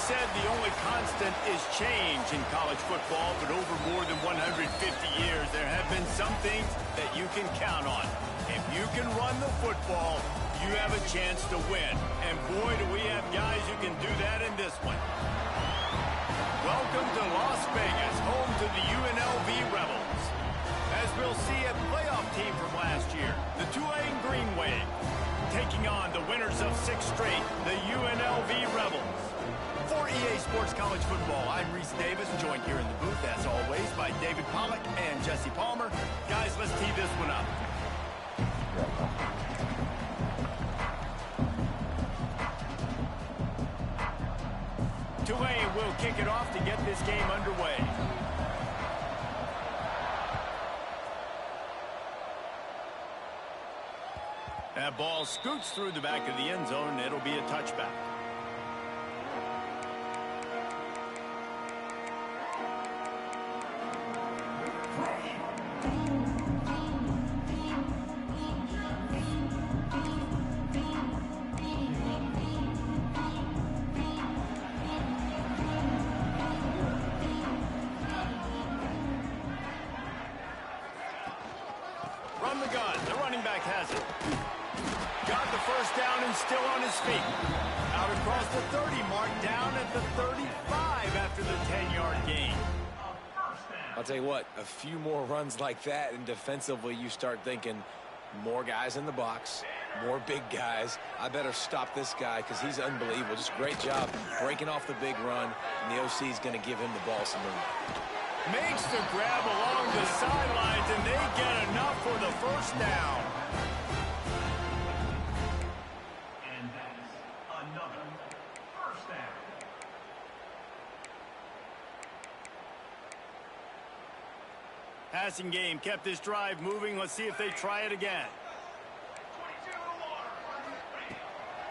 said the only constant is change in college football, but over more than 150 years, there have been some things that you can count on. If you can run the football, you have a chance to win. And boy, do we have guys who can do that in this one. Welcome to Las Vegas, home to the UNLV Rebels. As we'll see, a playoff team from last year, the Tulane Green Wave, taking on the winners of 6 straight, the UNLV Rebels. For EA Sports College Football, I'm Reese Davis, joined here in the booth, as always, by David Pollack and Jesse Palmer. Guys, let's tee this one up. Tulane will kick it off to get this game underway. That ball scoots through the back of the end zone, and it'll be a touchback. From the gun, the running back has it. Got the first down and still on his feet. Out across the 30 mark, down at the 35 after the 10-yard gain. I'll tell you what, a few more runs like that, and defensively you start thinking more guys in the box, more big guys. I better stop this guy because he's unbelievable. Just great job breaking off the big run, and the OC is going to give him the ball some room. Makes the grab along the sidelines, and they get enough for the first down. And that's another first down. Passing game kept this drive moving. Let's see if they try it again.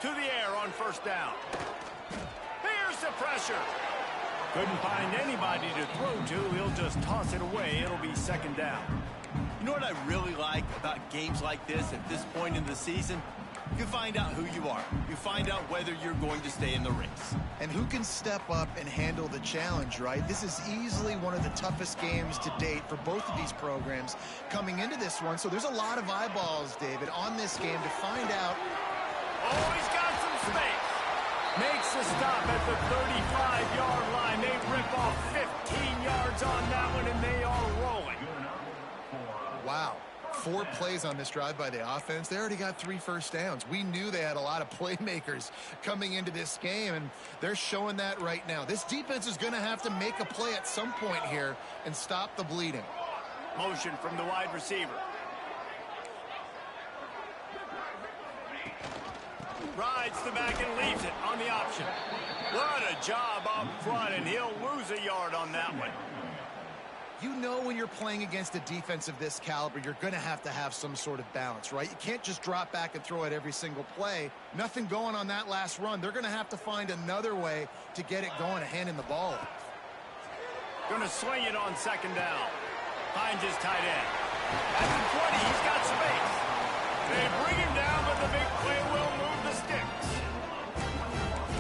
To the air on first down. Here's the pressure. Couldn't find anybody to throw to. He'll just toss it away. It'll be second down. You know what I really like about games like this at this point in the season? You find out who you are. You find out whether you're going to stay in the race. And who can step up and handle the challenge, right? This is easily one of the toughest games to date for both of these programs coming into this one. So there's a lot of eyeballs, David, on this game to find out. Oh, he's got some space. Makes the stop at the 35-yard line. They rip off 15 yards on that one, and they are rolling. Wow. 4 plays on this drive by the offense. They already got 3 first downs. We knew they had a lot of playmakers coming into this game, and they're showing that right now. This defense is going to have to make a play at some point here and stop the bleeding. Motion from the wide receiver. Rides the back and leaves it on the option. What a job up front, and he'll lose a yard on that one. You know when you're playing against a defense of this caliber, you're going to have some sort of balance, right? You can't just drop back and throw it every single play. Nothing going on that last run. They're going to have to find another way to get it going and handing the ball off. Going to swing it on second down. Finds his tight end. At the 20, he's got space. They bring him down, but the big play will move the sticks.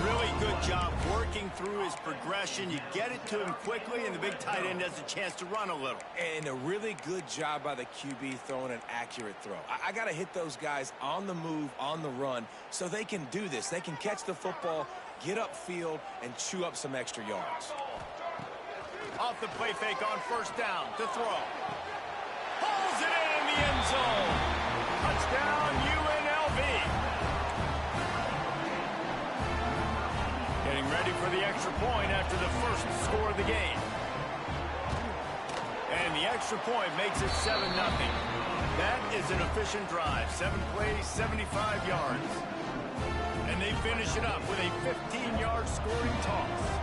Really good job working through his progression. You get it to him quickly, and the big tight end has a chance to run a little. And a really good job by the QB throwing an accurate throw. I got to hit those guys on the move, on the run, so they can do this. They can catch the football, get upfield, and chew up some extra yards. Off the play fake on first down to throw. Pulls it in the end zone. Touchdown, UNLV. Getting ready for the extra point after the first score of the game. And the extra point makes it 7-0. That is an efficient drive. 7 plays, 75 yards. And they finish it up with a 15-yard scoring toss.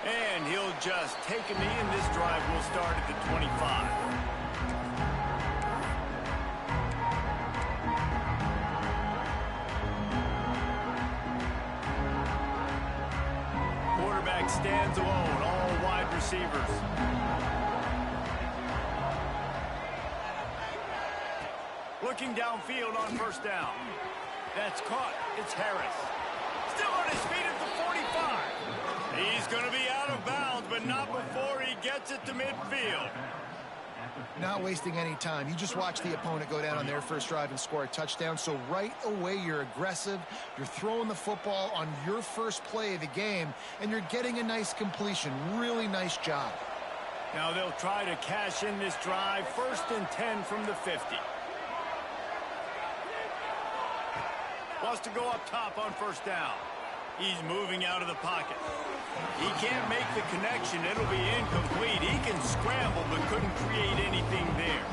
And he'll just take a knee, and this drive will start at the 25. Quarterback stands alone, all wide receivers. Looking downfield on first down. That's caught. It's Harris. Still on his feet at the 45. He's going to be out of bounds, but not before he gets it to midfield. Not wasting any time. You just watch the opponent go down on their first drive and score a touchdown. So right away, you're aggressive. You're throwing the football on your first play of the game, and you're getting a nice completion. Really nice job. Now they'll try to cash in this drive. 1st and 10 from the 50. Wants to go up top on first down. He's moving out of the pocket. He can't make the connection. It'll be incomplete. He can scramble but couldn't create anything there.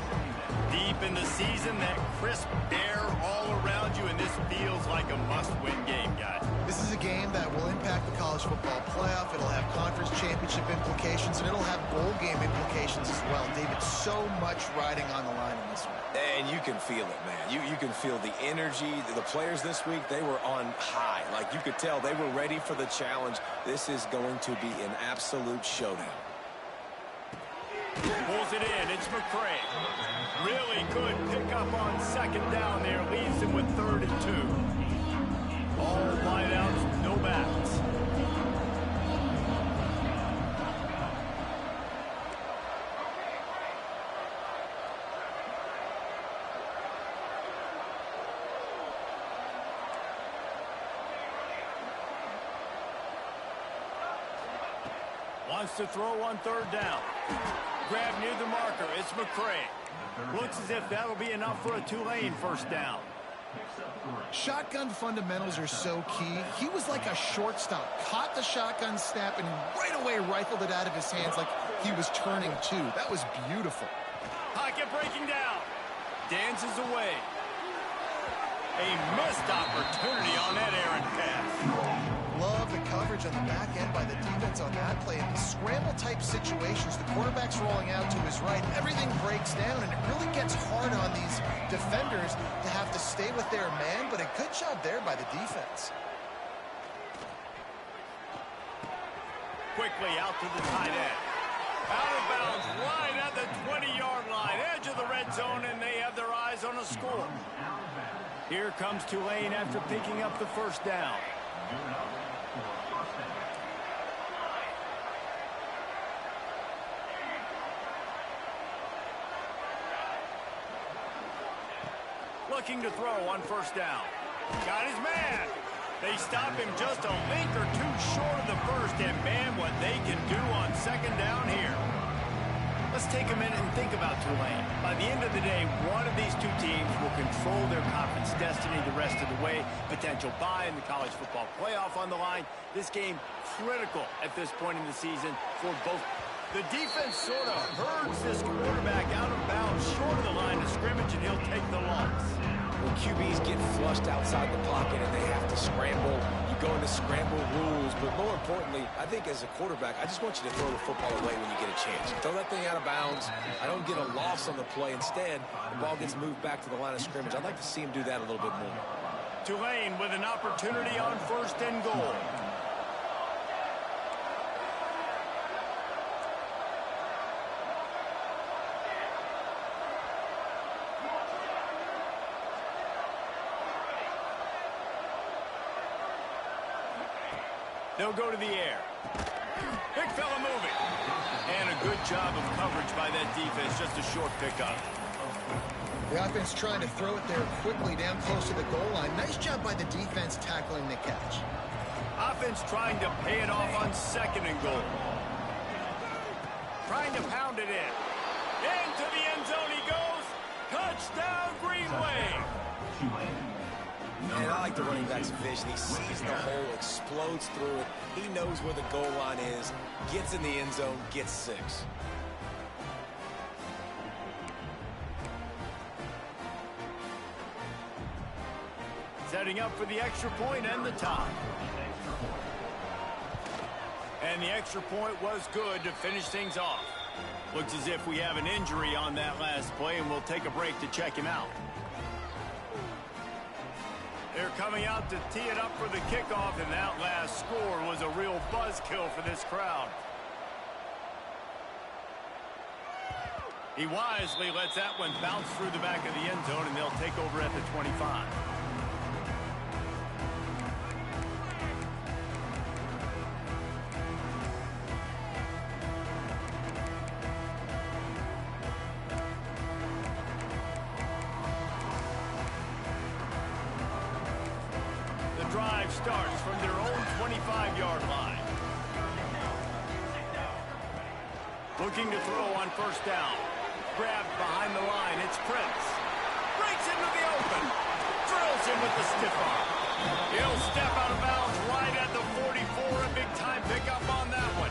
Deep in the season, that crisp air all around you, and this feels like a must-win game, guys. This is a game that will impact the college football playoff. It'll have conference championship implications, and it'll have bowl game implications as well. David, so much riding on the line in this one. And you can feel it, man. You can feel the energy. The players this week, they were on high. Like, you could tell they were ready for the challenge. This is going to be an absolute showdown. Pulls it in. It's McCray. Really good pickup on second down there. Leaves him with 3rd and 2. All wideouts, no backs. Wants to throw on 3rd down. Grab near the marker. It's McCray. Looks as if that'll be enough for a Tulane first down. Shotgun fundamentals are so key. He was like a shortstop. Caught the shotgun snap and right away rifled it out of his hands like he was turning two. That was beautiful. Pocket breaking down. Dances away. A missed opportunity on that errant pass. Love the coverage on the back end by the defense on that play. In these scramble-type situations, the quarterback's rolling out to his right. Everything breaks down, and it really gets hard on these defenders to have to stay with their man, but a good job there by the defense. Quickly out to the tight end. Out of bounds, right at the 20-yard line. Edge of the red zone, and they have their eyes on a score. Here comes Tulane after picking up the first down. Looking to throw on first down. Got his man. They stop him just a link or two short of the first, and man, what they can do on second down here. Let's take a minute and think about Tulane. By the end of the day, one of these two teams will control their conference destiny the rest of the way. Potential bye in the college football playoff on the line. This game critical at this point in the season for both. The defense sort of herds this quarterback out of bounds short of the line of scrimmage, and he'll take the loss. When QBs get flushed outside the pocket and they have to scramble, you go into scramble rules. But more importantly, I think as a quarterback, I just want you to throw the football away when you get a chance. Throw that thing out of bounds. I don't get a loss on the play. Instead, the ball gets moved back to the line of scrimmage. I'd like to see him do that a little bit more. Tulane with an opportunity on 1st and goal. They'll go to the air. Big fella moving. And a good job of coverage by that defense. Just a short pickup. The offense trying to throw it there quickly down close to the goal line. Nice job by the defense tackling the catch. Offense trying to pay it off on 2nd and goal. Trying to pound it in. Into the end zone he goes. Touchdown, Greenway. And I like the running back's vision. He sees the hole, explodes through it. He knows where the goal line is, gets in the end zone, gets 6. Setting up for the extra point and the tie. And the extra point was good to finish things off. Looks as if we have an injury on that last play, and we'll take a break to check him out. They're coming out to tee it up for the kickoff, and that last score was a real buzzkill for this crowd. He wisely lets that one bounce through the back of the end zone, and they'll take over at the 25. The drive starts from their own 25-yard line. Looking to throw on first down. Grabbed behind the line. It's Prince. Breaks into the open. Drills him with the stiff arm. He'll step out of bounds right at the 44. A big-time pickup on that one.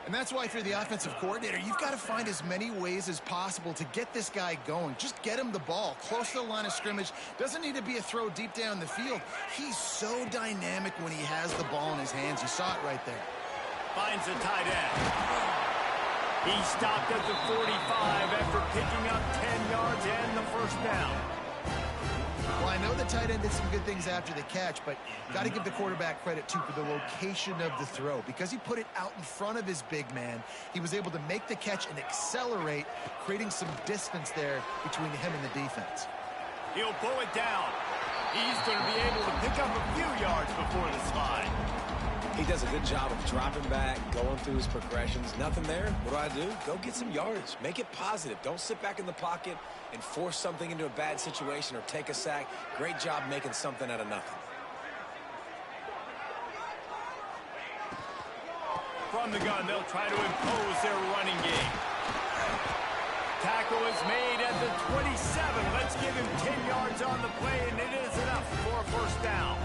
And that's why if you're the offensive coordinator, you've got to find as many ways as possible to get this guy going. Just get him the ball close to the line of scrimmage. Doesn't need to be a throw deep down the field. He's so dynamic when he has the ball in his hands. You saw it right there. Finds the tight end. He stopped at the 45 after picking up 10 yards and the first down. Well, I know the tight end did some good things after the catch, but got to give the quarterback credit, too, for the location of the throw. Because he put it out in front of his big man, he was able to make the catch and accelerate, creating some distance there between him and the defense. He'll pull it down. He's going to be able to pick up a few yards before the slide. He does a good job of dropping back, going through his progressions. Nothing there. What do? Go get some yardage. Make it positive. Don't sit back in the pocket and force something into a bad situation or take a sack. Great job making something out of nothing. From the gun, they'll try to impose their running game. Tackle is made at the 27. Let's give him 10 yards on the play, and it is enough for a first down.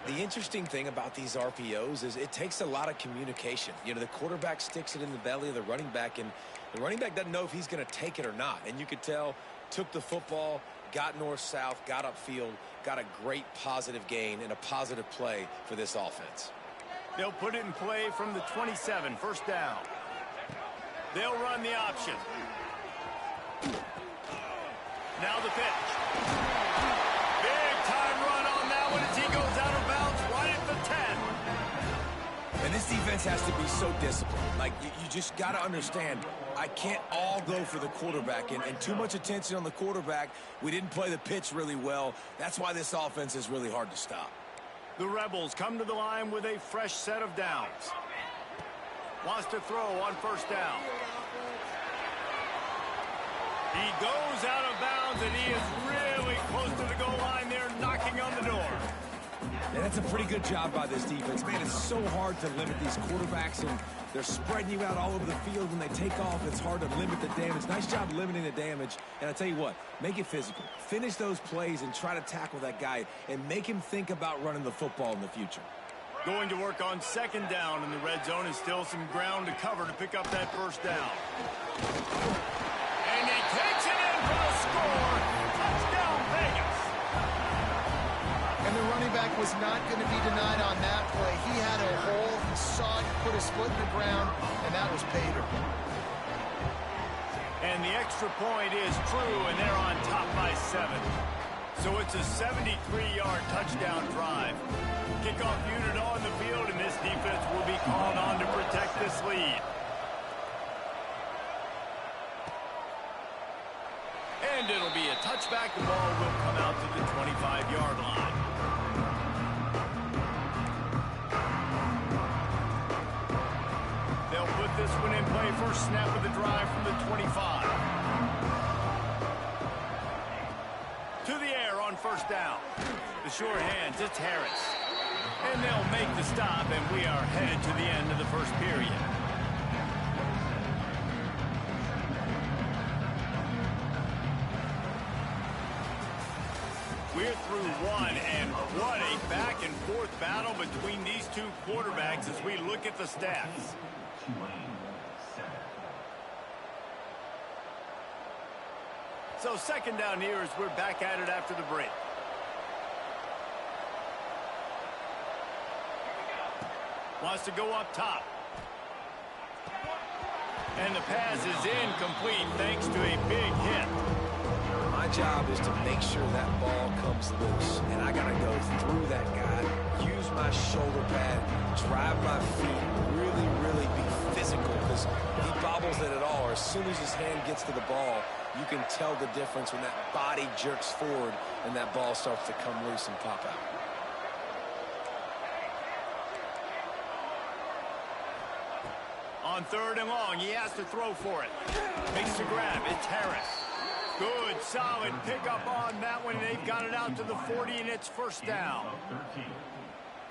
The interesting thing about these RPOs is it takes a lot of communication. You know, the quarterback sticks it in the belly of the running back, and the running back doesn't know if he's going to take it or not. And you could tell, took the football, got north-south, got upfield, got a great positive gain and a positive play for this offense. They'll put it in play from the 27, first down. They'll run the option. Now the pitch. Big-time run on that one as he goes out of bounds right at the 10. And this defense has to be so disciplined. Like, you just got to understand, I can't all go for the quarterback. And too much attention on the quarterback. We didn't play the pitch really well. That's why this offense is really hard to stop. The Rebels come to the line with a fresh set of downs. Wants to throw on first down. He goes out of bounds, and he is really close to the goal line there, knocking on the door. And that's a pretty good job by this defense. Man, it's so hard to limit these quarterbacks, and they're spreading you out all over the field. When they take off, it's hard to limit the damage. Nice job limiting the damage. And I tell you what, make it physical. Finish those plays and try to tackle that guy and make him think about running the football in the future. Going to work on second down in the red zone, and still some ground to cover to pick up that first down. And he takes it in for the score. Touchdown, Vegas. And the running back was not going to be denied on that play. He had a hole. He saw it, put his foot in the ground, and that was Pater. And the extra point is true, and they're on top by 7. So it's a 73-yard touchdown drive. Kickoff unit on the field, and this defense will be called on to protect this lead. And it'll be a touchback. The ball will come out to the 25-yard line. They'll put this one in play. First snap of the drive from the 25. To the air on first down. The sure hands, it's Harris. And they'll make the stop, and we are headed to the end of the first period. We're through one, and what a back-and-forth battle between these two quarterbacks as we look at the stats. So second down here as we're back at it after the break. Wants to go up top. And the pass is incomplete thanks to a big hit. My job is to make sure that ball comes loose, and I got to go through that guy, use my shoulder pad, drive my feet, really be physical, because he bobbles it at all, or as soon as his hand gets to the ball, you can tell the difference when that body jerks forward and that ball starts to come loose and pop out. On 3rd and long, he has to throw for it. Makes the grab. It's Harris. Good, solid pickup on that one. They've got it out to the 40, and it's 1st down.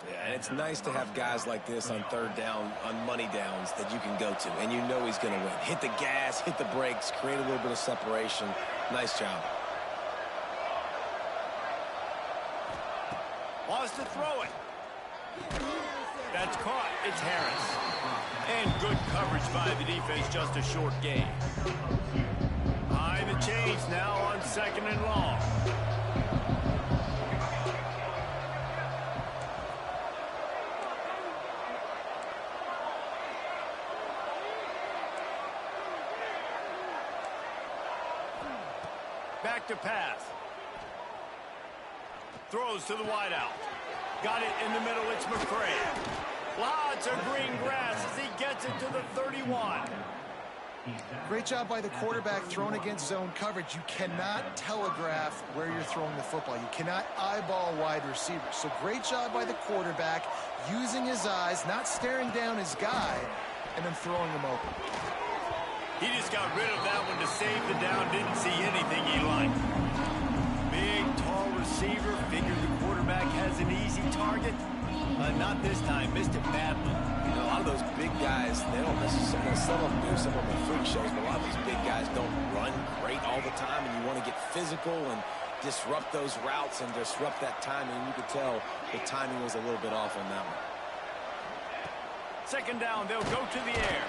Yeah, and it's nice to have guys like this on 3rd down, on money downs that you can go to, and you know he's going to win. Hit the gas, hit the brakes, create a little bit of separation. Nice job. Wants to throw it. That's caught. It's Harris. And good coverage by the defense, just a short gain. Behind the chains now on 2nd and long. Back to pass. Throws to the wideout. Got it in the middle. It's McCray. Lots of green grass as he gets it to the 31. Great job by the quarterback throwing against zone coverage. You cannot telegraph where you're throwing the football. You cannot eyeball wide receivers. So great job by the quarterback using his eyes, not staring down his guy, and then throwing him open. He just got rid of that one to save the down. Didn't see anything he liked. Big, tall receiver. Figured the quarterback has an easy target. Not this time. Missed it badly. You know, a lot of those big guys, they don't necessarily, some of them do, some of them are freak shows, but a lot of these big guys don't run great all the time, and you want to get physical and disrupt those routes and disrupt that timing. You could tell the timing was a little bit off on that one. 2nd down, they'll go to the air.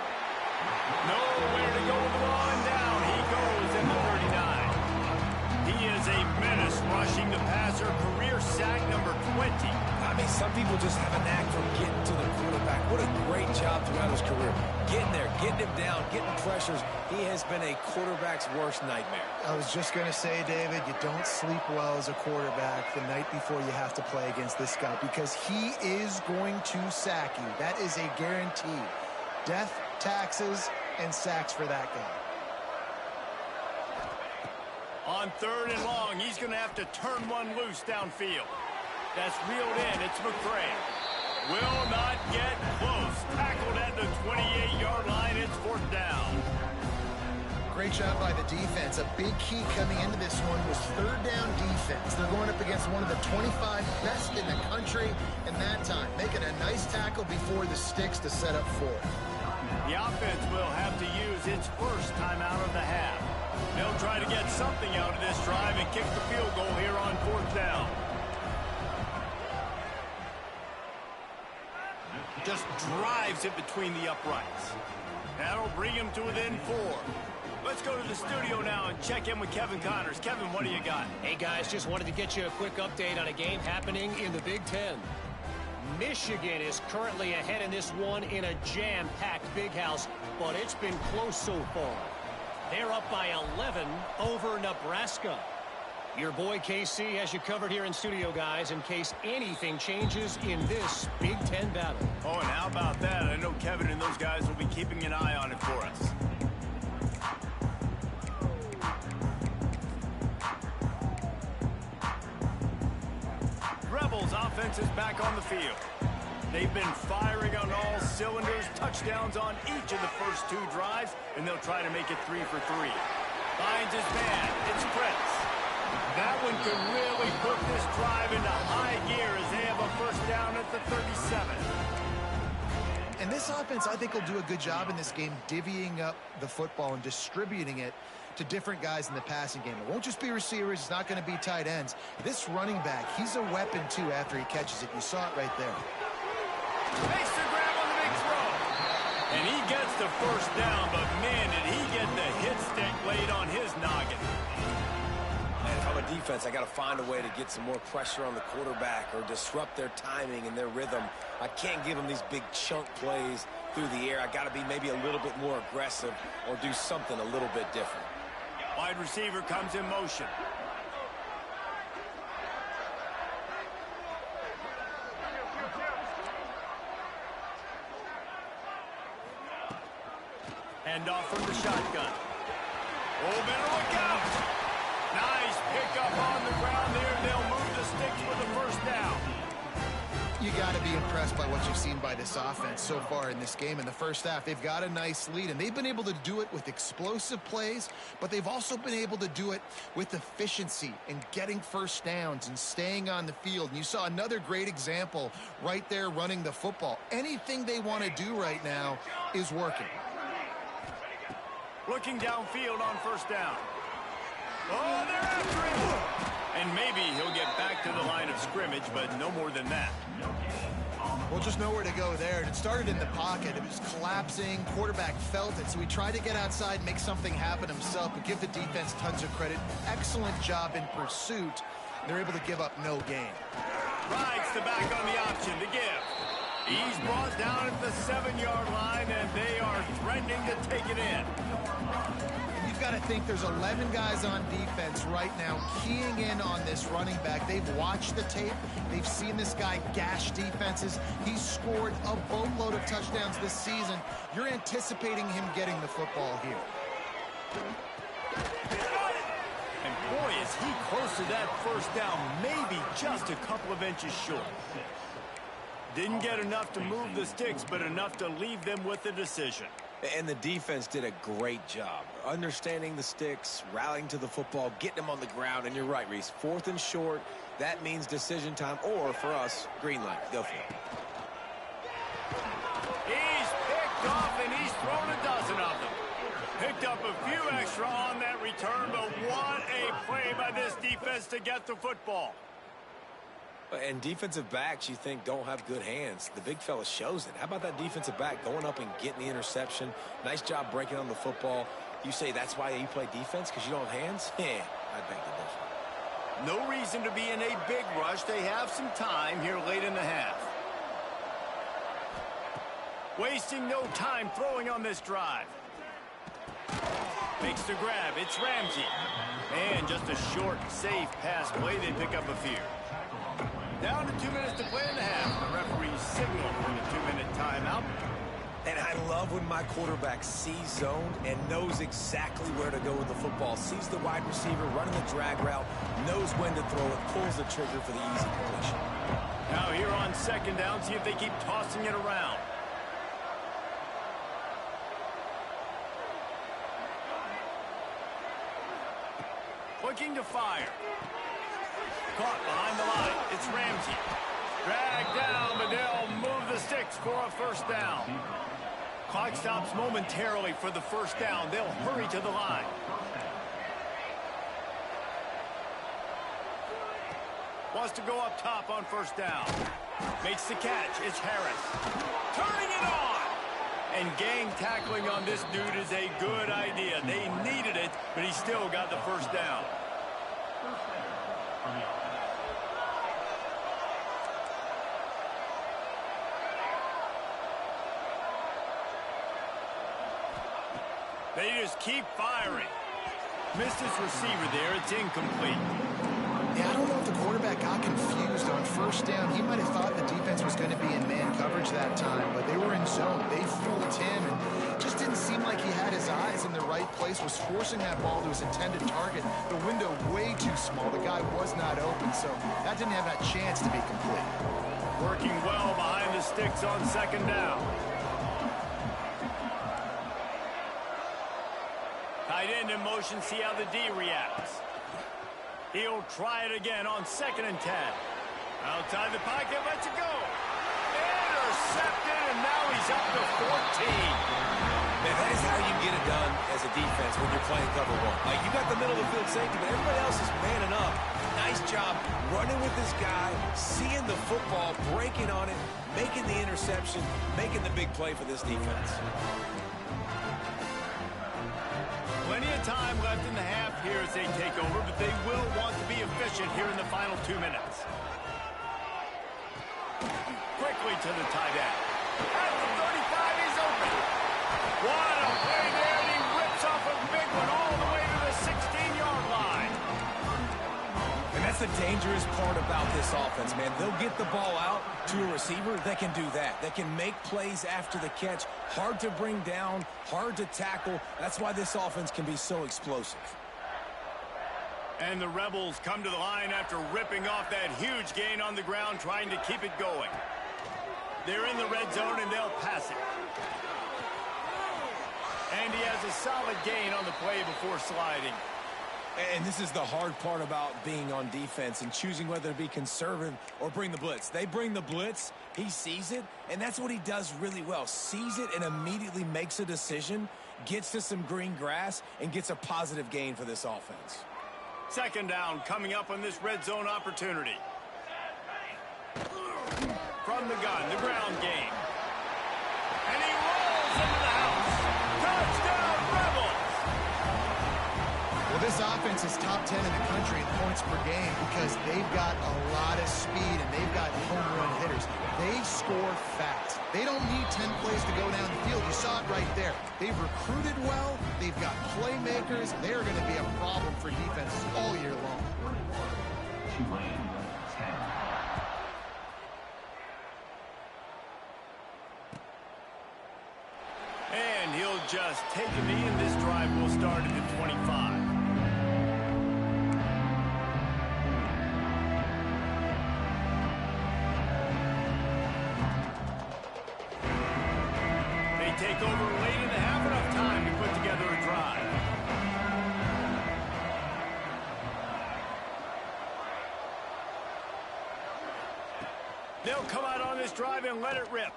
Nowhere to go with the ball, and down he goes at the 39. He is a menace rushing the passer, career sack number 20. I mean, some people just have a knack for getting to the quarterback. What a great job throughout his career. Getting there, getting him down, getting pressures. He has been a quarterback's worst nightmare. I was just going to say, David, you don't sleep well as a quarterback the night before you have to play against this guy because he is going to sack you. That is a guarantee. Death, taxes, and sacks for that guy. On 3rd and long, he's going to have to turn one loose downfield. That's reeled in. It's McCray. Will not get close. Tackled at the 28-yard line. It's 4th down. Great job by the defense. A big key coming into this one was 3rd down defense. They're going up against one of the 25 best in the country in that time, making a nice tackle before the sticks to set up 4. The offense will have to use its first timeout of the half. They'll try to get something out of this drive and kick the field goal here on 4th down. Just drives it between the uprights. That'll bring him to within 4. Let's go to the studio now and check in with Kevin Connors. Kevin, what do you got? Hey, guys, just wanted to get you a quick update on a game happening in the Big Ten. Michigan is currently ahead in this one in a jam-packed Big House, but it's been close so far. They're up by 11 over Nebraska. Your boy KC has you covered here in studio, guys, in case anything changes in this Big Ten battle. Oh, and how about that? I know Kevin and those guys will be keeping an eye on it for us. Rebels offense is back on the field. They've been firing on all cylinders, touchdowns on each of the first 2 drives, and they'll try to make it 3 for 3. Finds his man. It's Prince. That one could really put this drive into high gear as they have a 1st down at the 37. And this offense, I think, will do a good job in this game divvying up the football and distributing it to different guys in the passing game. It won't just be receivers. It's not going to be tight ends. This running back, he's a weapon, too, after he catches it. You saw it right there. Makes the grab on the big throw. And he gets the 1st down, but, man, did he get the hit stick laid on his noggin. And if I'm a defense, I got to find a way to get some more pressure on the quarterback or disrupt their timing and their rhythm. I can't give them these big chunk plays through the air. I got to be maybe a little bit more aggressive or do something a little bit different. Wide receiver comes in motion. And handoff from the shotgun. Oh, better look out. Nice pickup on the ground there. They'll move the sticks for the first down. You got to be impressed by what you've seen by this offense so far in this game. In the first half, they've got a nice lead, and they've been able to do it with explosive plays, but they've also been able to do it with efficiency and getting first downs and staying on the field. And you saw another great example right there running the football. Anything they want to do right now is working. Looking downfield on first down. Oh, they're after him. And maybe he'll get back to the line of scrimmage, but no more than that. Well, just nowhere to go there. And it started in the pocket. It was collapsing. Quarterback felt it, so he tried to get outside, make something happen himself, but give the defense tons of credit. Excellent job in pursuit. They're able to give up no gain. Rides the back on the option to give. He's brought down at the 7-yard line, and they are threatening to take it in. You've got to think there's 11 guys on defense right now keying in on this running back. They've watched the tape. They've seen this guy gash defenses. He's scored a boatload of touchdowns this season. You're anticipating him getting the football here. And boy, is he close to that first down, maybe just a couple of inches short. Didn't get enough to move the sticks, but enough to leave them with the decision. And the defense did a great job understanding the sticks, rallying to the football, getting them on the ground. And you're right, Reese. 4th and short, that means decision time, or for us, green light. Go for it. He's picked off, and he's thrown a dozen of them. Picked up a few extra on that return, but what a play by this defense to get the football. And defensive backs, you think, don't have good hands. The big fella shows it. How about that defensive back going up and getting the interception? Nice job breaking on the football. You say that's why you play defense, because you don't have hands? Yeah, I beg to differ. No reason to be in a big rush. They have some time here late in the half. Wasting no time throwing on this drive. Makes the grab. It's Ramsey. And just a short, safe pass play. They pick up a few. Down to 2 minutes to play in the half. The referee signaled for the 2-minute timeout. And I love when my quarterback sees zone and knows exactly where to go with the football. Sees the wide receiver running the drag route, knows when to throw it, pulls the trigger for the easy completion. Now here on second down, see if they keep tossing it around. Looking to fire. Caught behind the line. It's Ramsey. Dragged down, but they'll move the sticks for a first down. Clock stops momentarily for the first down. They'll hurry to the line. Wants to go up top on first down. Makes the catch. It's Harris. Turning it on. And gang tackling on this dude is a good idea. They needed it, but he still got the first down. They just keep firing. Missed his receiver there. It's incomplete. Yeah, I don't know if the quarterback got confused on first down. He might have thought the defense was going to be in man coverage that time, but they were in zone. They fooled him, and it just didn't seem like he had his eyes in the right place, was forcing that ball to his intended target. The window way too small. The guy was not open, so that didn't have that chance to be complete. Working well behind the sticks on second down. Tight end in motion, see how the D reacts. He'll try it again on 2nd and 10. Outside the pocket, lets it go. Intercepted, and now he's up to 14. Man, that is how you get it done as a defense when you're playing cover one. Like, you got the middle of the field safety, but everybody else is manning up. Nice job running with this guy, seeing the football, breaking on it, making the interception, making the big play for this defense. Plenty of time left in the half here as they take over, but they will want to be efficient here in the final 2 minutes. Quickly to the tight end. At the 35, he's open. What a play there, and he rips off a big one all the way to the 16-yard line. And that's that's the dangerous part about this offense, man. They'll get the ball out to a receiver. They can do that. They can make plays after the catch. Hard to bring down, hard to tackle. That's why this offense can be so explosive. And the Rebels come to the line after ripping off that huge gain on the ground, trying to keep it going. They're in the red zone, and they'll pass it. And he has a solid gain on the play before sliding. And this is the hard part about being on defense and choosing whether to be conservative or bring the blitz. They bring the blitz, he sees it, and that's what he does really well. Sees it and immediately makes a decision, gets to some green grass, and gets a positive gain for this offense. Second down coming up on this red zone opportunity. From the gun, the ground game. And he rolls into the house. Touchdown, Rebels! Well, this offense is top 10 in the country in points per game because they've got a lot of speed and they've got home run hitters. They score fast. They don't need 10 plays to go down the field. You saw it right there. They've recruited well. They've got playmakers. They're going to be a problem for defenses all year long. Tulane, 10. And he'll just take a knee, and this drive will start at the 25. Take over late in the half, enough time to put together a drive. They'll come out on this drive and let it rip.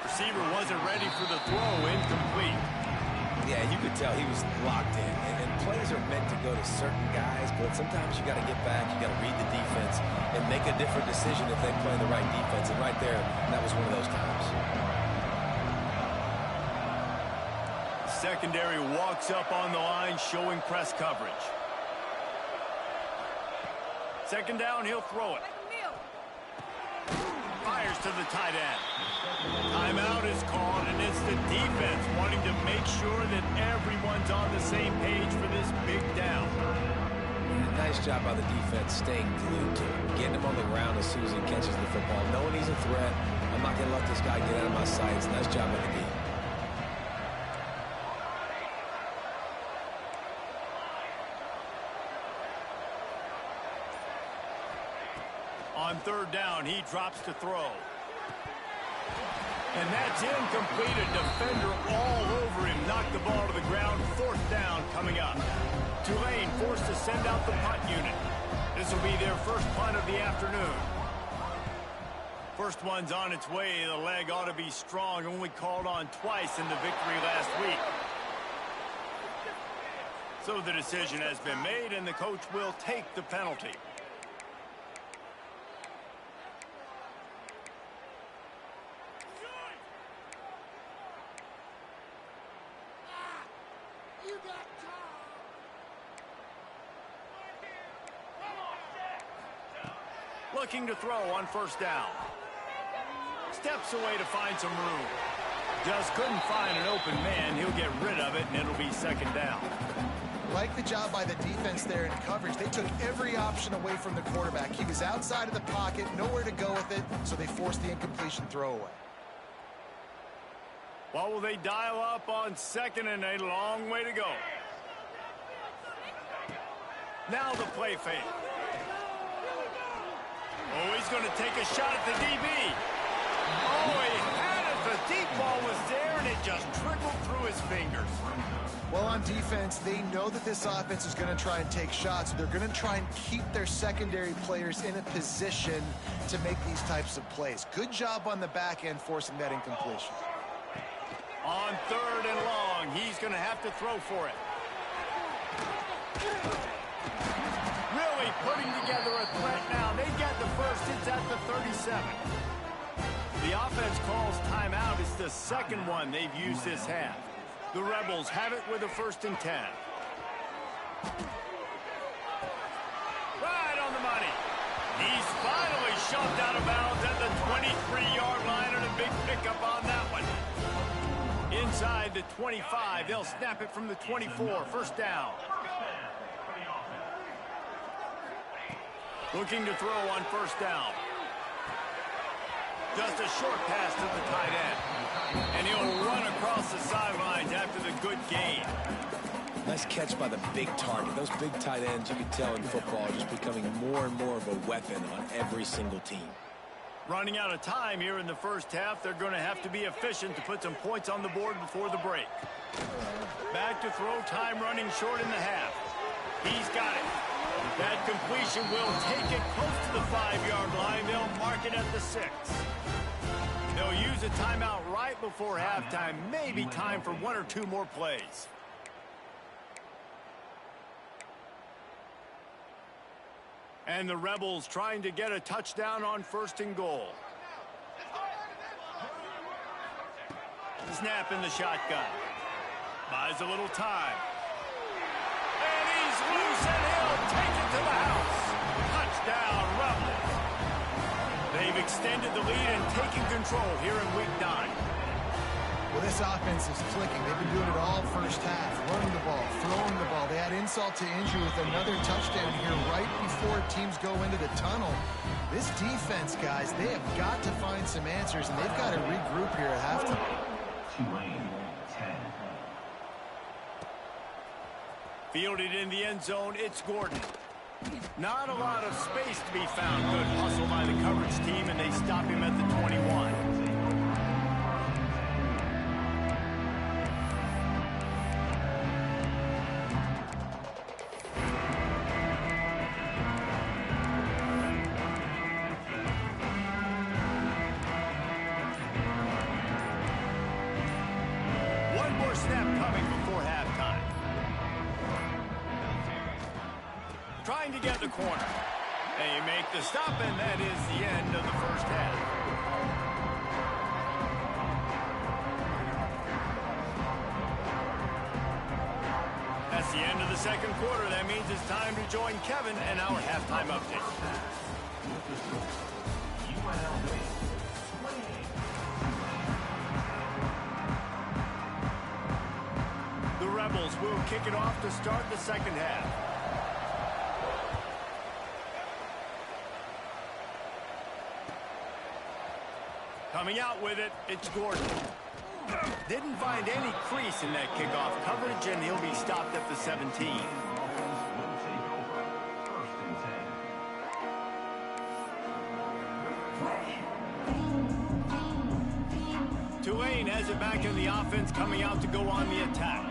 Receiver wasn't ready for the throw, incomplete. Yeah, you could tell he was locked in. And plays are meant to go to certain guys, but sometimes you got to get back, you got to read the defense, and make a different decision if they play the right defense. And right there, that was one of those times. Secondary walks up on the line, showing press coverage. Second down, he'll throw it. Fires to the tight end. Timeout is called, and it's the defense wanting to make sure that everyone's on the same page for this big down. Nice job by the defense staying glued to him, getting him on the ground as soon as he catches the football, knowing he's a threat. I'm not going to let this guy get out of my sights. Nice job by the D. On third down, he drops to throw. And that's incomplete. A defender all over him. Knocked the ball to the ground. Fourth down coming up. Tulane forced to send out the punt unit. This will be their first punt of the afternoon. First one's on its way. The leg ought to be strong. Only called on twice in the victory last week. So the decision has been made, and the coach will take the penalty. Looking to throw on first down. Steps away to find some room. Just couldn't find an open man. He'll get rid of it, and it'll be second down. Like the job by the defense there in coverage. They took every option away from the quarterback. He was outside of the pocket, nowhere to go with it, so they forced the incompletion throwaway. Well, will they dial up on second, and a long way to go. Now the play fake. Oh, he's going to take a shot at the DB. Oh, he had it. The deep ball was there, and it just trickled through his fingers. Well, on defense, they know that this offense is going to try and take shots. They're going to try and keep their secondary players in a position to make these types of plays. Good job on the back end forcing that incompletion. On third and long, he's going to have to throw for it. Really putting together a threat now. They get the first. It's at the 37. The offense calls timeout. It's the second one they've used this half. The Rebels have it with a 1st and 10. Right on the money. He's finally shoved out of bounds at the 23-yard line, and a big pickup on that one. Inside the 25, they'll snap it from the 24. First down. Looking to throw on first down. Just a short pass to the tight end. And he'll run across the sidelines after the good gain. Nice catch by the big target. Those big tight ends, you can tell in football, are just becoming more and more of a weapon on every single team. Running out of time here in the first half. They're going to have to be efficient to put some points on the board before the break. Back to throw, time running short in the half. He's got it. That completion will take it close to the 5-yard line. They'll mark it at the 6. They'll use a timeout right before halftime. Maybe time for 1 or 2 more plays. And the Rebels trying to get a touchdown on 1st and goal. Snap in the shotgun. Buys a little time. And he's loose, and he'll take it to the house. Touchdown, Rebels. They've extended the lead and taken control here in Week 9. Well, this offense is clicking. They've been doing it all first half. Running the ball, throwing the ball. They had insult to injury with another touchdown here right before teams go into the tunnel. This defense, guys, they have got to find some answers, and they've got to regroup here at halftime. Tulane, 10. Fielded in the end zone, it's Gordon. Not a lot of space to be found. Good hustle by the coverage team, and they stop him at the 21. Snap coming before halftime. Trying to get the corner. They make the stop, and that is the end of the first half. That's the end of the second quarter. That means it's time to join Kevin and our halftime update. Rebels will kick it off to start the second half. Coming out with it, it's Gordon. Didn't find any crease in that kickoff coverage, and he'll be stopped at the 17. Tulane has it back in the offense, coming out to go on the attack.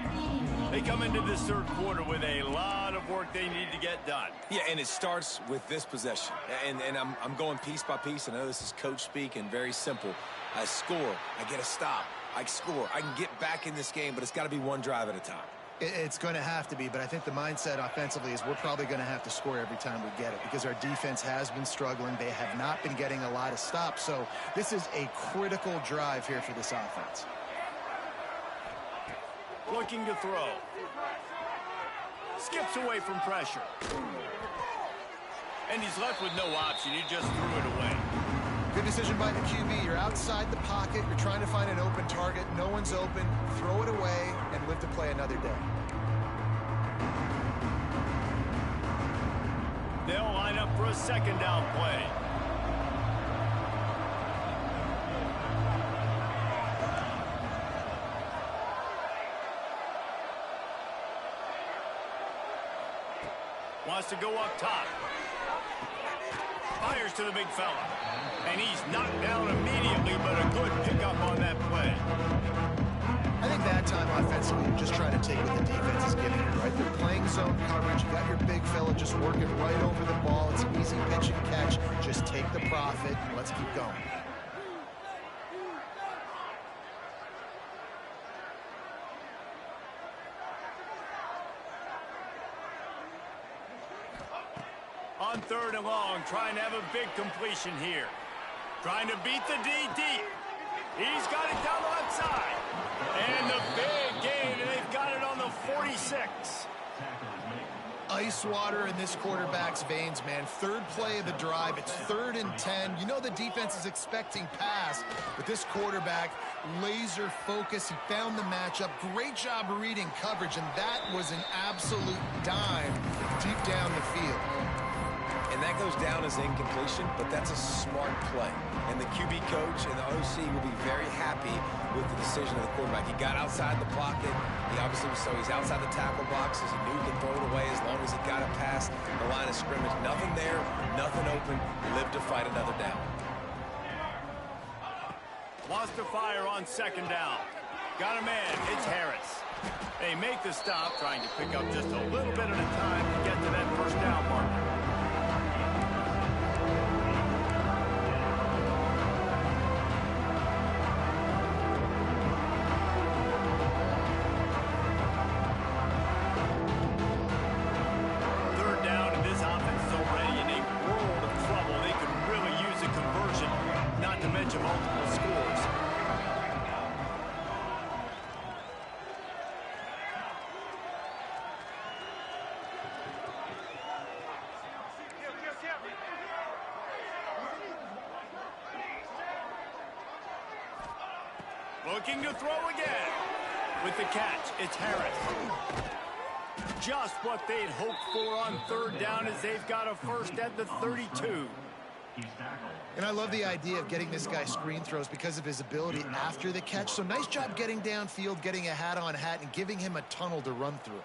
They come into this third quarter with a lot of work they need to get done. Yeah, and it starts with this possession. And I'm going piece by piece. I know this is coach speak and very simple. I score. I get a stop. I score. I can get back in this game, but it's got to be one drive at a time. It's going to have to be, but I think the mindset offensively is we're probably going to have to score every time we get it because our defense has been struggling. They have not been getting a lot of stops, so this is a critical drive here for this offense. Looking to throw. Skips away from pressure. And he's left with no option. He just threw it away. Good decision by the QB. You're outside the pocket. You're trying to find an open target. No one's open. Throw it away and live to play another day. They'll line up for a second down play. Wants to go up top. Fires to the big fella. And he's knocked down immediately, but a good pickup on that play. I think that time offensively, you're just trying to take what the defense is giving you, right? They're playing zone coverage. You got your big fella just working right over the ball. It's an easy pitch and catch. Just take the profit and let's keep going. On third and long, trying to have a big completion here. Trying to beat the D deep. He's got it down the left side. And the big gain, and they've got it on the 46. Ice water in this quarterback's veins, man. Third play of the drive. It's 3rd and 10. You know the defense is expecting pass, but this quarterback, laser focus. He found the matchup. Great job reading coverage, and that was an absolute dime deep down the field. And that goes down as incompletion, but that's a smart play. And the QB coach and the OC will be very happy with the decision of the quarterback. He got outside the pocket. He obviously was, so he's outside the tackle boxes. He knew he could throw it away as long as he got it past the line of scrimmage. Nothing there, nothing open. Live to fight another down. Wants to fire on second down. Got a man. It's Harris. They make the stop, trying to pick up just a little bit at a time to get to that first down marker. Third down, and this offense is already in a world of trouble. They could really use a conversion, not to mention multiple scores. Looking to throw again. With the catch, it's Harris. Just what they'd hoped for on third down as they've got a first at the 32. And I love the idea of getting this guy screen throws because of his ability after the catch. So nice job getting downfield, getting a hat-on-hat, and giving him a tunnel to run through.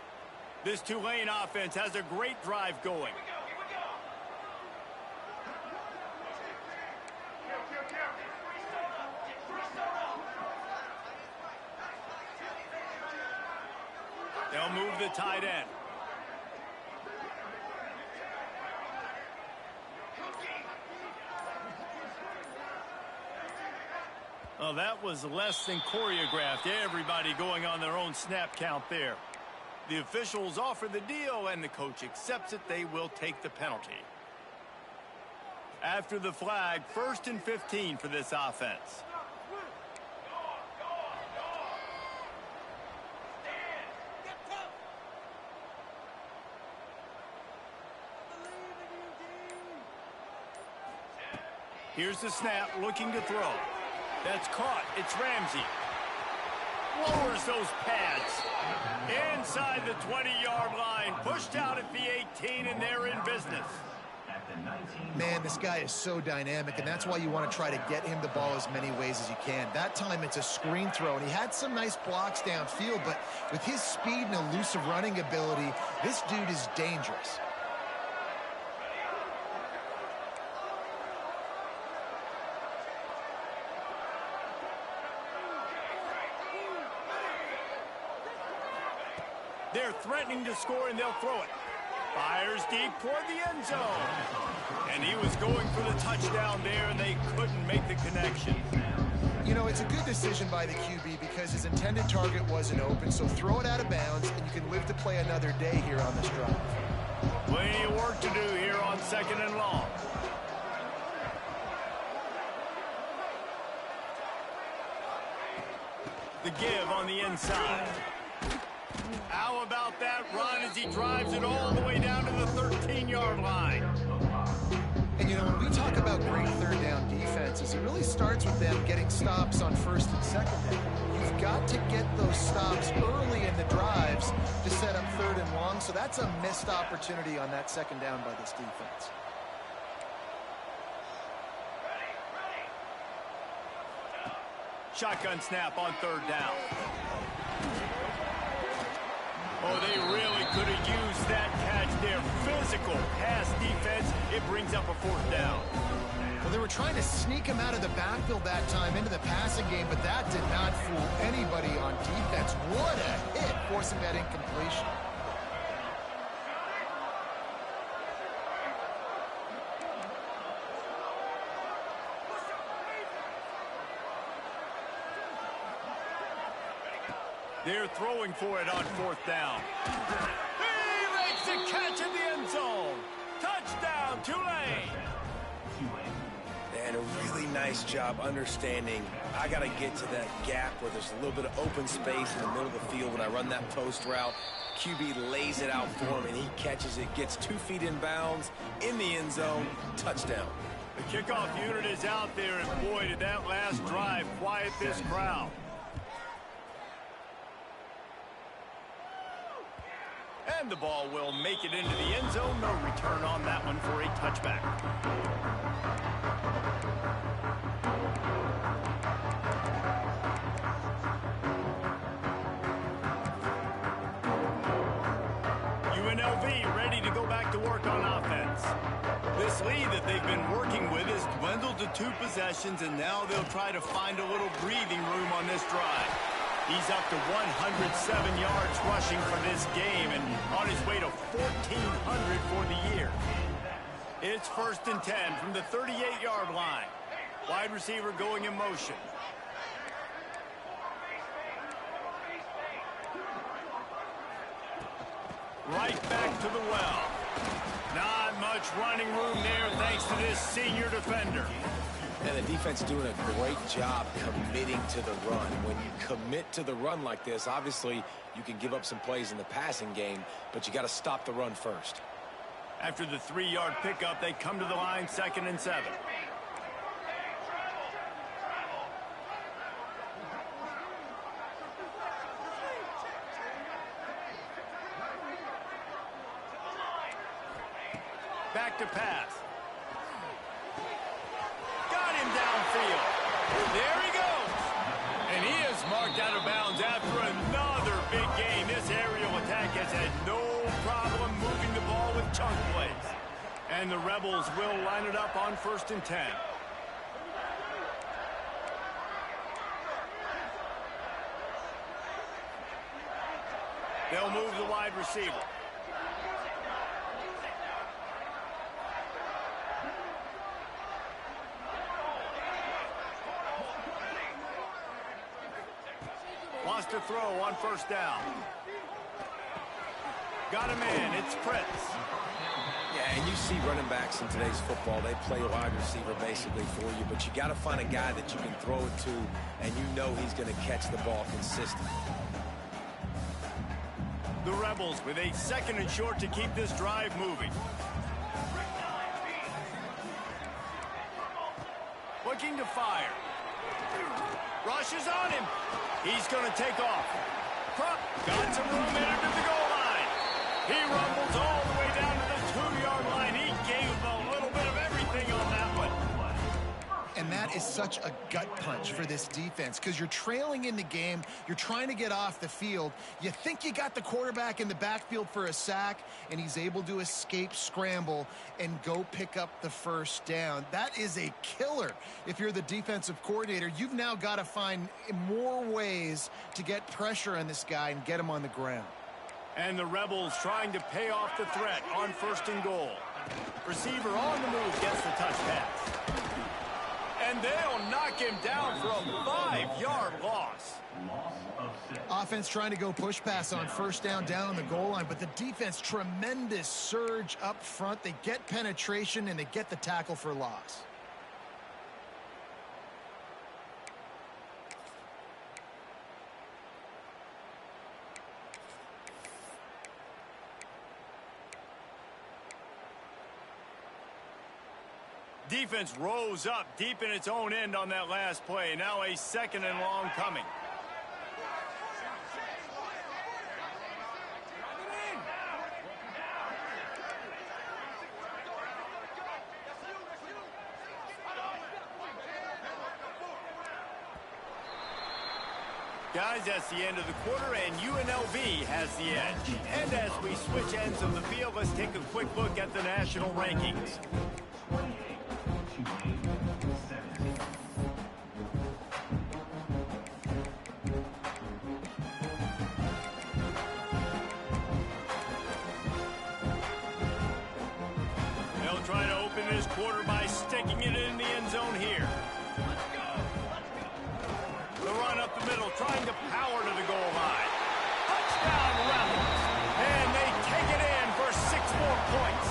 This Tulane offense has a great drive going. They'll move the tight end. Well, that was less than choreographed. Everybody going on their own snap count there. The officials offer the deal, and the coach accepts it. They will take the penalty. After the flag, 1st and 15 for this offense. Here's the snap, looking to throw. That's caught. It's Ramsey. Lowers those pads. Inside the 20-yard line. Pushed out at the 18, and they're in business. Man, this guy is so dynamic, and that's why you want to try to get him the ball as many ways as you can. That time, it's a screen throw, and he had some nice blocks downfield, but with his speed and elusive running ability, this dude is dangerous. They're threatening to score, and they'll throw it. Fires deep toward the end zone. And he was going for the touchdown there, and they couldn't make the connection. You know, it's a good decision by the QB because his intended target wasn't open, so throw it out of bounds, and you can live to play another day here on this drive. Plenty of work to do here on 2nd and long. The give on the inside. How about that run as he drives it all the way down to the 13-yard line? And, you know, when we talk about great third down defenses, it really starts with them getting stops on 1st and 2nd down. You've got to get those stops early in the drives to set up 3rd and long, so that's a missed opportunity on that 2nd down by this defense. Shotgun snap on 3rd down. Oh, they really could have used that catch there. Physical pass defense. It brings up a 4th down. Well, they were trying to sneak him out of the backfield that time into the passing game, but that did not fool anybody on defense. What a hit, forcing that incompletion. They're throwing for it on 4th down. He makes the catch in the end zone. Touchdown, Tulane. And a really nice job understanding I got to get to that gap where there's a little bit of open space in the middle of the field when I run that post route. QB lays it out for him, and he catches it, gets 2 feet in bounds, in the end zone, touchdown. The kickoff unit is out there, and boy, did that last drive quiet this crowd. And the ball will make it into the end zone. No return on that one for a touchback. UNLV ready to go back to work on offense. This lead that they've been working with has dwindled to 2 possessions, and now they'll try to find a little breathing room on this drive. He's up to 107 yards rushing for this game and on his way to 1,400 for the year. It's 1st and 10 from the 38-yard line. Wide receiver going in motion. Right back to the well. Not much running room there thanks to this senior defender. And the defense doing a great job committing to the run. When you commit to the run like this, obviously you can give up some plays in the passing game, but you got to stop the run first. After the 3-yard pickup, they come to the line 2nd and 7. Back to pass. Got him downfield. There he goes. And he is marked out of bounds after another big game. This aerial attack has had no problem moving the ball with chunk plays. And the Rebels will line it up on 1st and 10. They'll move the wide receiver. Wants to throw on 1st down. Got him in. It's Prince. Yeah, and you see running backs in today's football, they play wide receiver basically for you, but you got to find a guy that you can throw it to, and you know he's going to catch the ball consistently. The Rebels with a 2nd and short to keep this drive moving. Looking to fire. Rushes on him. He's going to take off. Krupp got some room in under the goal line. He rumbles all the way down to the 2-yard line. He gave a little bit of everything on that one. And that is such a gut punch for this defense because you're trailing in the game. You're trying to get off the field. You think you got the quarterback in the backfield for a sack, and he's able to escape, scramble, and go pick up the 1st down. That is a killer. If you're the defensive coordinator, you've now got to find more ways to get pressure on this guy and get him on the ground. And the Rebels trying to pay off the threat on 1st and goal. Receiver on the move gets the touch pass. And they'll knock him down for a 5-yard loss. Offense trying to go push pass on 1st down on the goal line, but the defense, tremendous surge up front. They get penetration, and they get the tackle for loss. Defense rose up deep in its own end on that last play. Now a 2nd and long coming. Guys, that's the end of the quarter, and UNLV has the edge. And as we switch ends of the field, let's take a quick look at the national rankings. They'll try to open this quarter by sticking it in the end zone here. The run up the middle, trying to power to the goal line. Touchdown, Rebels. And they take it in for 6 more points.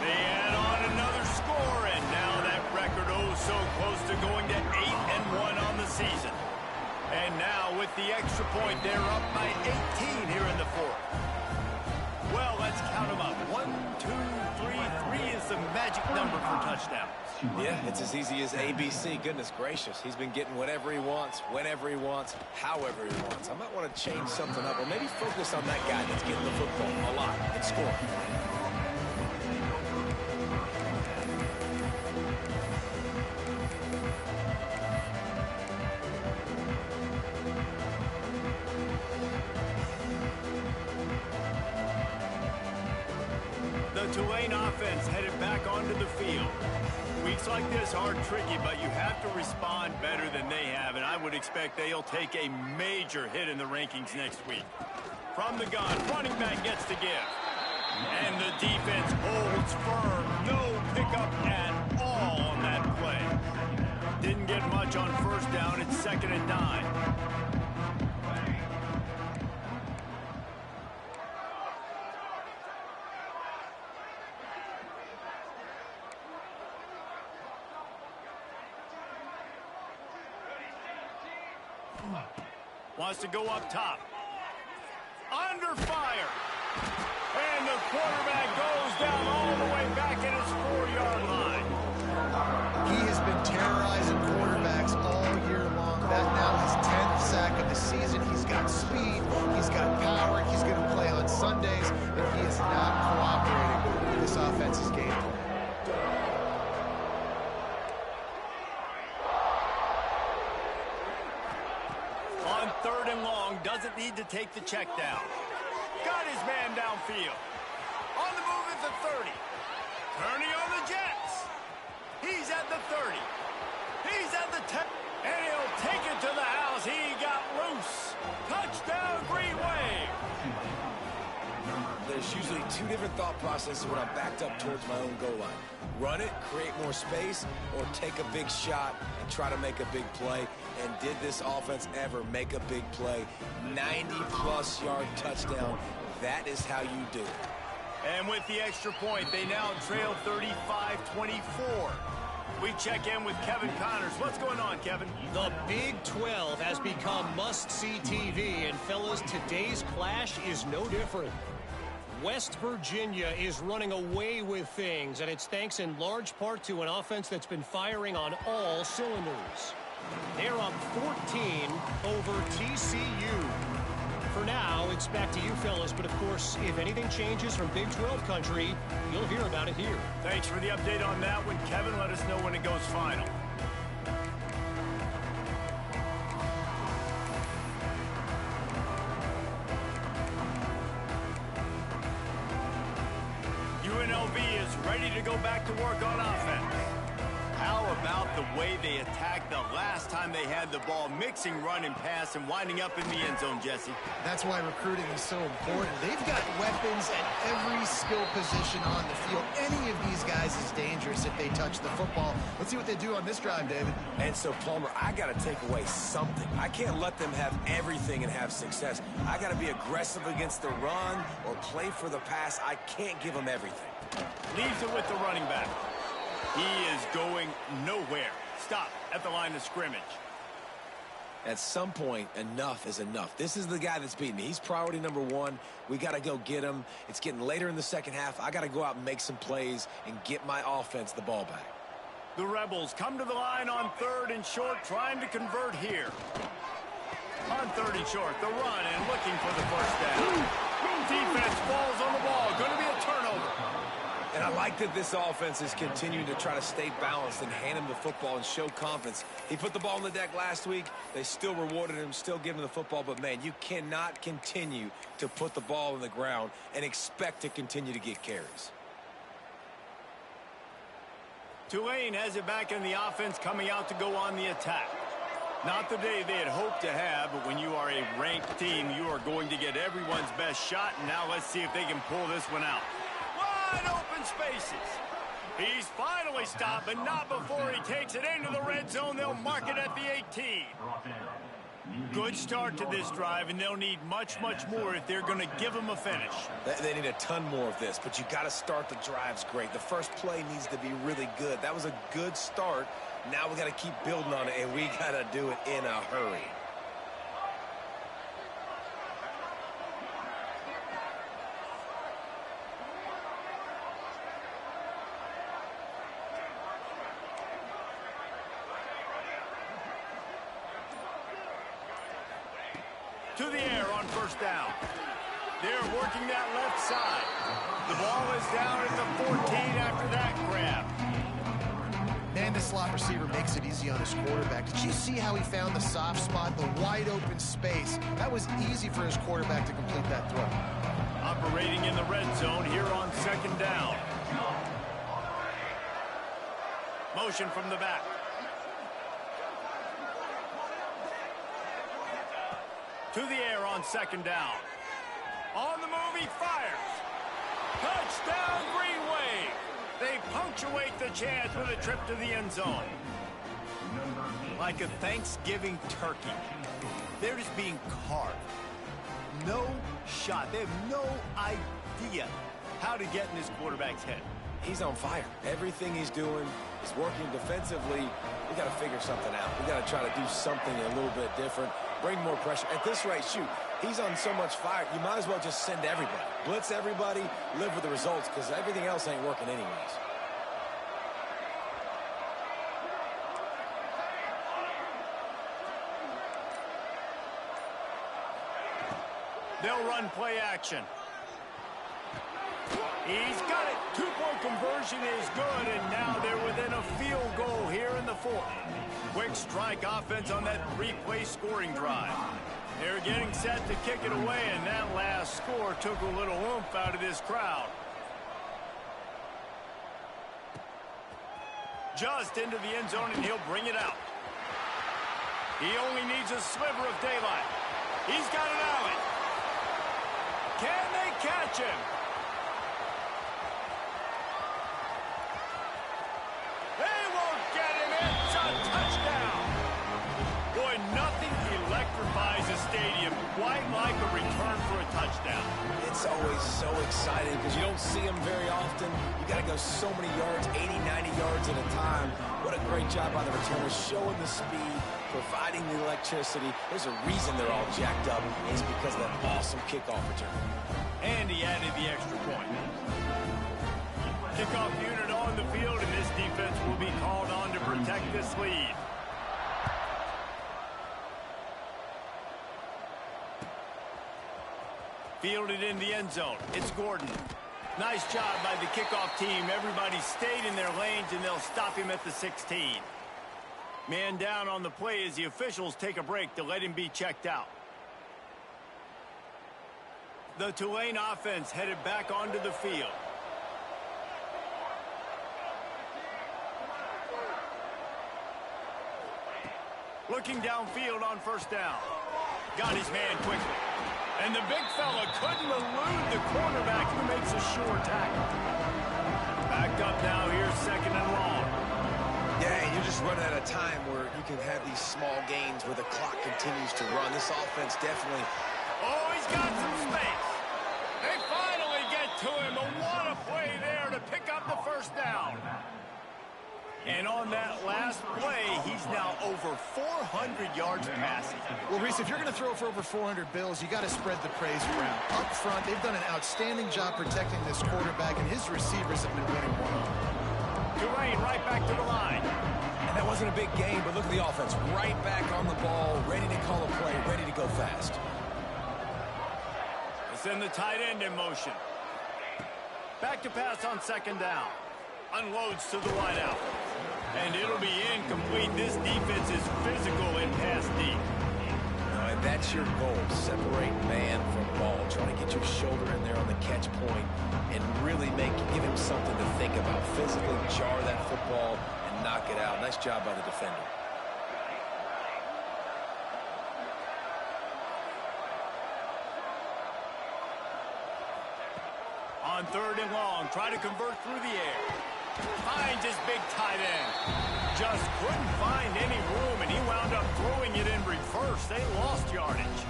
They add on another score, and now that record so close to going to 8-1 on the season. And now with the extra point, they're up by 18 here in the 4th. Well, let's count them up. 1, 2, 3. 3 is the magic number for touchdowns? Yeah, it's as easy as ABC. Goodness gracious. He's been getting whatever he wants, whenever he wants, however he wants. I might want to change something up, or maybe focus on that guy that's getting the football a lot and scoring. The Tulane offense headed back onto the field. Weeks like this are tricky, but you have to respond better than they have, and I would expect they'll take a major hit in the rankings next week. From the gun, running back gets the give. And the defense holds firm. No pickup at all on that play. Didn't get much on first down. It's 2nd and 9. Wants to go up top. Under fire. And the quarterback goes down all the way back at his 4-yard line. He has been terrorizing quarterbacks all year long. That now his 10th sack of the season. He's got speed. He's got power. He's going to play on Sundays. And he is not cooperating with this offense's game plan. On 3rd and long, doesn't need to take the check down. Got his man downfield. On the move at the 30. Turning on the Jets. He's at the 30. He's at the 10. And he'll take it to the house. He got loose. Touchdown, Green Wave. There's usually two different thought processes when I'm backed up towards my own goal line. Run it, create more space, or take a big shot and try to make a big play. And did this offense ever make a big play? 90-plus yard touchdown. That is how you do it. And with the extra point, they now trail 35-24. We check in with Kevin Connors. What's going on, Kevin? The Big 12 has become must-see TV, and fellas, today's clash is no different. West Virginia is running away with things, and it's thanks in large part to an offense that's been firing on all cylinders. They're up 14 over TCU. For now, it's back to you fellas, but of course, if anything changes from Big 12 country, you'll hear about it here. Thanks for the update on that one, Kevin. Let us know when it goes final. UNLV is ready to go back to work on offense. How about the way they attacked the last time they had the ball, mixing run and pass and winding up in the end zone, Jesse? That's why recruiting is so important. They've got weapons at every skill position on the field. Any of these guys is dangerous if they touch the football. Let's see what they do on this drive, David. And so, Palmer, I got to take away something. I can't let them have everything and have success. I got to be aggressive against the run or play for the pass. I can't give them everything. Leaves it with the running back. He is going nowhere. Stop at the line of scrimmage. At some point, enough is enough. This is the guy that's beating me. He's priority number one. We got to go get him. It's getting later in the second half. I got to go out and make some plays and get my offense the ball back. The Rebels come to the line on 3rd and short, trying to convert here. On 3rd and short, the run and looking for the first down. Defense falls on the ball. Going to be a turnover. And I like that this offense is continuing to try to stay balanced and hand him the football and show confidence. He put the ball on the deck last week. They still rewarded him, still giving him the football. But, man, you cannot continue to put the ball on the ground and expect to continue to get carries. Tulane has it back in the offense, coming out to go on the attack. Not the day they had hoped to have, but when you are a ranked team, you are going to get everyone's best shot. And now let's see if they can pull this one out. Wide open spaces. He's finally stopped, but not before he takes it into the red zone. They'll mark it at the 18. Good start to this drive, and they'll need much, much more if they're going to give them a finish. They need a ton more of this, but you got to start the drives great. The first play needs to be really good. That was a good start. Now we got to keep building on it, and we got to do it in a hurry. To the air on first down. They're working that left side. The ball is down at the 14 after that grab. And the slot receiver makes it easy on his quarterback. Did you see how he found the soft spot, the wide open space? That was easy for his quarterback to complete that throw. Operating in the red zone here on second down. Motion from the back. To the air on second down. On the move, he fires. Touchdown, Green Wave. They punctuate the chance with a trip to the end zone. Like a Thanksgiving turkey. They're just being carved. No shot. They have no idea how to get in this quarterback's head. He's on fire. Everything he's doing is working defensively. We got to figure something out. We got to try to do something a little bit different. Bring more pressure. At this rate, shoot, he's on so much fire, you might as well just send everybody. Blitz everybody, live with the results, because everything else ain't working anyways. They'll run play action. He's got it. Two-point conversion is good, and now they're within a field goal here in the fourth. Quick strike offense on that three-play scoring drive. They're getting set to kick it away, and that last score took a little oomph out of this crowd. Just into the end zone, and he'll bring it out. He only needs a sliver of daylight. He's got an alley. Can they catch him? They won't get him. It's a touchdown. Boy, nothing electrifies a stadium quite like a return for a touchdown. It's always so exciting because you don't see them very often. You got to go so many yards, 80, 90 yards at a time. What a great job by the returners, showing the speed, providing the electricity. There's a reason they're all jacked up. It's because of that awesome kickoff return. And he added the extra point. Kickoff unit on the field, and this defense will be called on to protect this lead. Fielded in the end zone. It's Gordon. Nice job by the kickoff team. Everybody stayed in their lanes, and they'll stop him at the 16. Man down on the play as the officials take a break to let him be checked out. The Tulane offense headed back onto the field. Looking downfield on first down. Got his man quickly. And the big fella couldn't elude the quarterback who makes a sure tackle. Backed up now here, second and long. Yeah, you're just running out of time where you can have these small gains where the clock continues to run. This offense definitely... Oh, he's got some space. They finally get to him. But what a play there to pick up the first down. And on that last play, he's now over 400 yards passing. Well, Reese, if you're going to throw for over 400 bills, you got to spread the praise around. Up front, they've done an outstanding job protecting this quarterback, and his receivers have been winning one-on-one. Tulane right back to the line. And that wasn't a big game, but look at the offense. Right back on the ball, ready to call a play, ready to go fast. They send the tight end in motion. Back to pass on second down. Unloads to the wideout. And it'll be incomplete. This defense is physical and pass deep. And that's your goal. Separate man from ball. Trying to get your shoulder in there on the catch point and really give him something to think about. Physically jar that football and knock it out. Nice job by the defender. On third and long, try to convert through the air. Finds his big tight end. Just couldn't find any room, and he wound up throwing it in reverse. They lost yardage.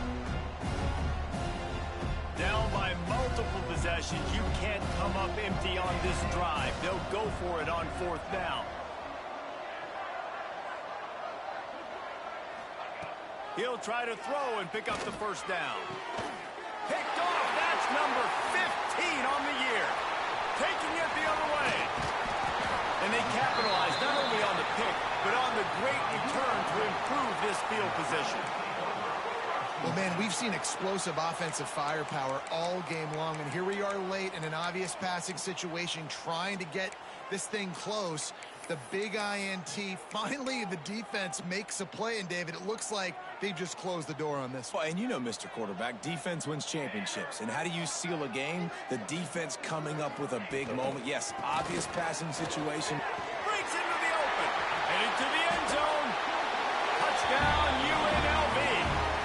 Down by multiple possessions. You can't come up empty on this drive. They'll go for it on fourth down. He'll try to throw and pick up the first down. Picked off. That's number 15 on the year. Taking it the other way. And they capitalize not only on the pick, but on the great return to improve this field position. Well, man, we've seen explosive offensive firepower all game long, and here we are late in an obvious passing situation trying to get this thing close. The big INT. Finally, the defense makes a play, and David, it looks like they just closed the door on this one. Well, and you know, Mr. Quarterback, defense wins championships. And how do you seal a game? The defense coming up with a big moment. Yes, obvious passing situation. Breaks into the open. Headed to the end zone. Touchdown, UNLV.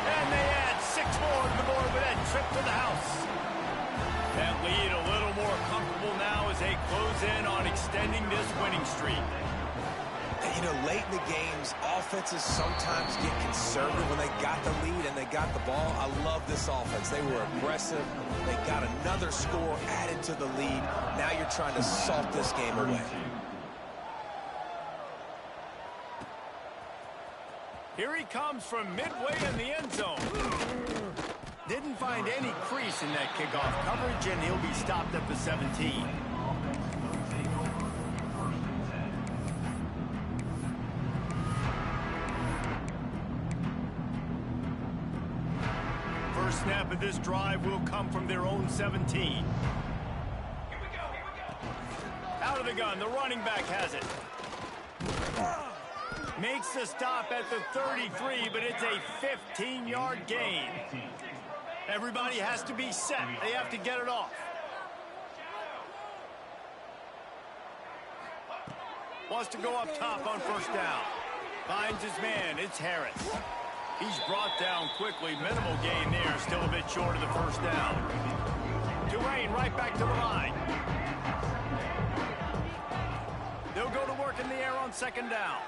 And they add 6 more to the board with that trip to the house. That lead a little more comfortable now as they close in on extending this winning streak. And, you know, late in the games, offenses sometimes get conservative when they got the lead and they got the ball. I love this offense. They were aggressive. They got another score added to the lead. Now you're trying to salt this game away. Here he comes from midway in the end zone. Didn't find any crease in that kickoff coverage, and he'll be stopped at the 17. First snap of this drive will come from their own 17. Out of the gun, the running back has it. Makes the stop at the 33, but it's a 15-yard gain. Everybody has to be set. They have to get it off. Wants to go up top on first down. Finds his man. It's Harris. He's brought down quickly. Minimal gain there. Still a bit short of the first down. Tulane right back to the line. They'll go to work in the air on second down.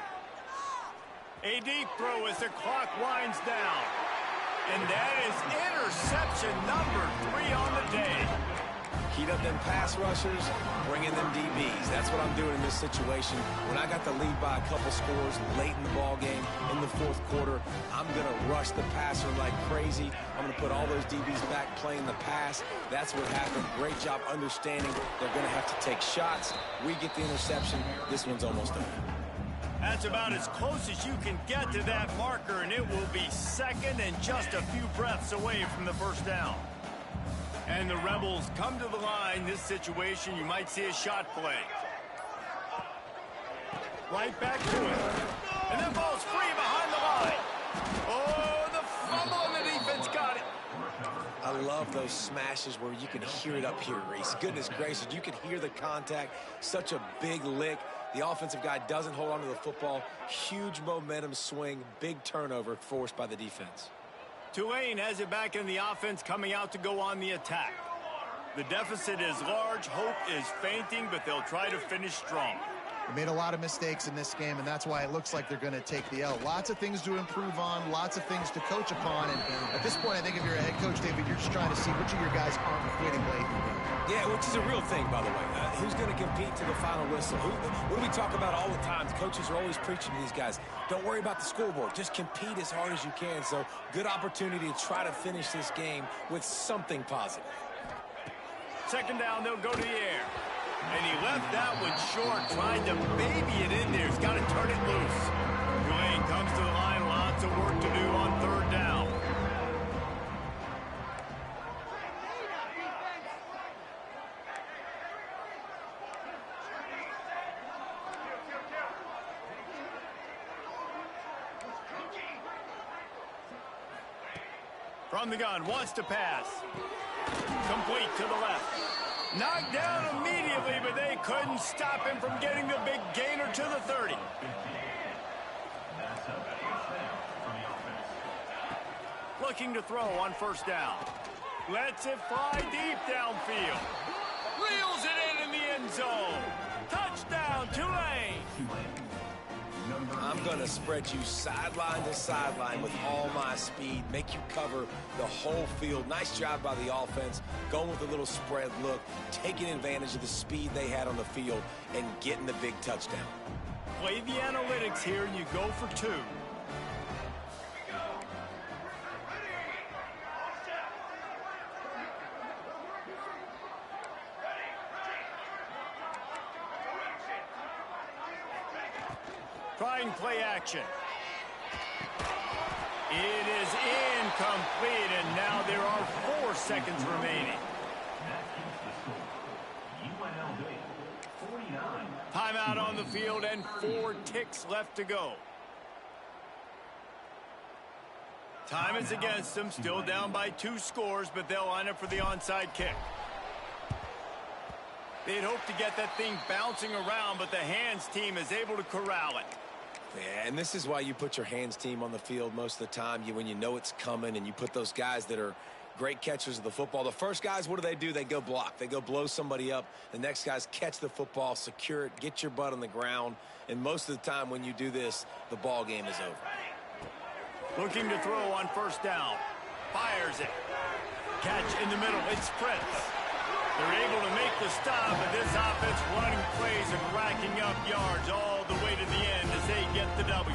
A deep throw as the clock winds down. And that is interception number 3 on the day. Heat up them pass rushers, bring in them DBs. That's what I'm doing in this situation. When I got the lead by a couple scores late in the ball game, in the fourth quarter, I'm going to rush the passer like crazy. I'm going to put all those DBs back playing the pass. That's what happened. Great job understanding they're going to have to take shots. We get the interception. This one's almost over. That's about as close as you can get to that marker, and it will be second and just a few breaths away from the first down. And the Rebels come to the line. This situation, you might see a shot play. Right back to it. And that ball's free behind the line. Oh, the fumble, and the defense got it. I love those smashes where you can hear it up here, Reese. Goodness gracious, you can hear the contact. Such a big lick. The offensive guy doesn't hold on to the football. Huge momentum swing, big turnover forced by the defense. Tulane has it back in the offense, coming out to go on the attack. The deficit is large, hope is fainting, but they'll try to finish strong. They made a lot of mistakes in this game, and that's why it looks like they're going to take the L. Lots of things to improve on, lots of things to coach upon, and at this point, I think if you're a head coach, David, you're just trying to see which of your guys aren't quitting late. Yeah, which is a real thing, by the way. Who's going to compete to the final whistle? What do we talk about all the time? The coaches are always preaching to these guys. Don't worry about the scoreboard. Just compete as hard as you can. So, good opportunity to try to finish this game with something positive. Second down, they'll go to the air. And he left that one short, trying to baby it in there. He's got to turn it loose. Tulane comes to the line. Lots of work to do on third down. From the gun, wants to pass. Complete to the left. Knocked down immediately, but they couldn't stop him from getting the big gainer to the 30. Looking to throw on first down. Lets it fly deep downfield. Reels it in the end zone. Touchdown, Tulane. I'm going to spread you sideline to sideline with all my speed, make you cover the whole field. Nice job by the offense, going with a little spread look, taking advantage of the speed they had on the field, and getting the big touchdown. Play the analytics here, and you go for 2. Trying play action. It is incomplete, and now there are 4 seconds remaining. That keeps the score. UNLV 49. Timeout on the field and 4 ticks left to go. Time is against them, still down by 2 scores, but they'll line up for the onside kick. They'd hope to get that thing bouncing around, but the hands team is able to corral it. Yeah, and this is why you put your hands team on the field most of the time. When you know it's coming, and you put those guys that are great catchers of the football. The first guys, what do? They go block. They go blow somebody up. The next guys catch the football, secure it, get your butt on the ground. And most of the time when you do this, the ball game is over. Looking to throw on first down. Fires it. Catch in the middle. It sprints. They're able to make the stop, but this offense running plays and racking up yards all the way to the end as they get the W.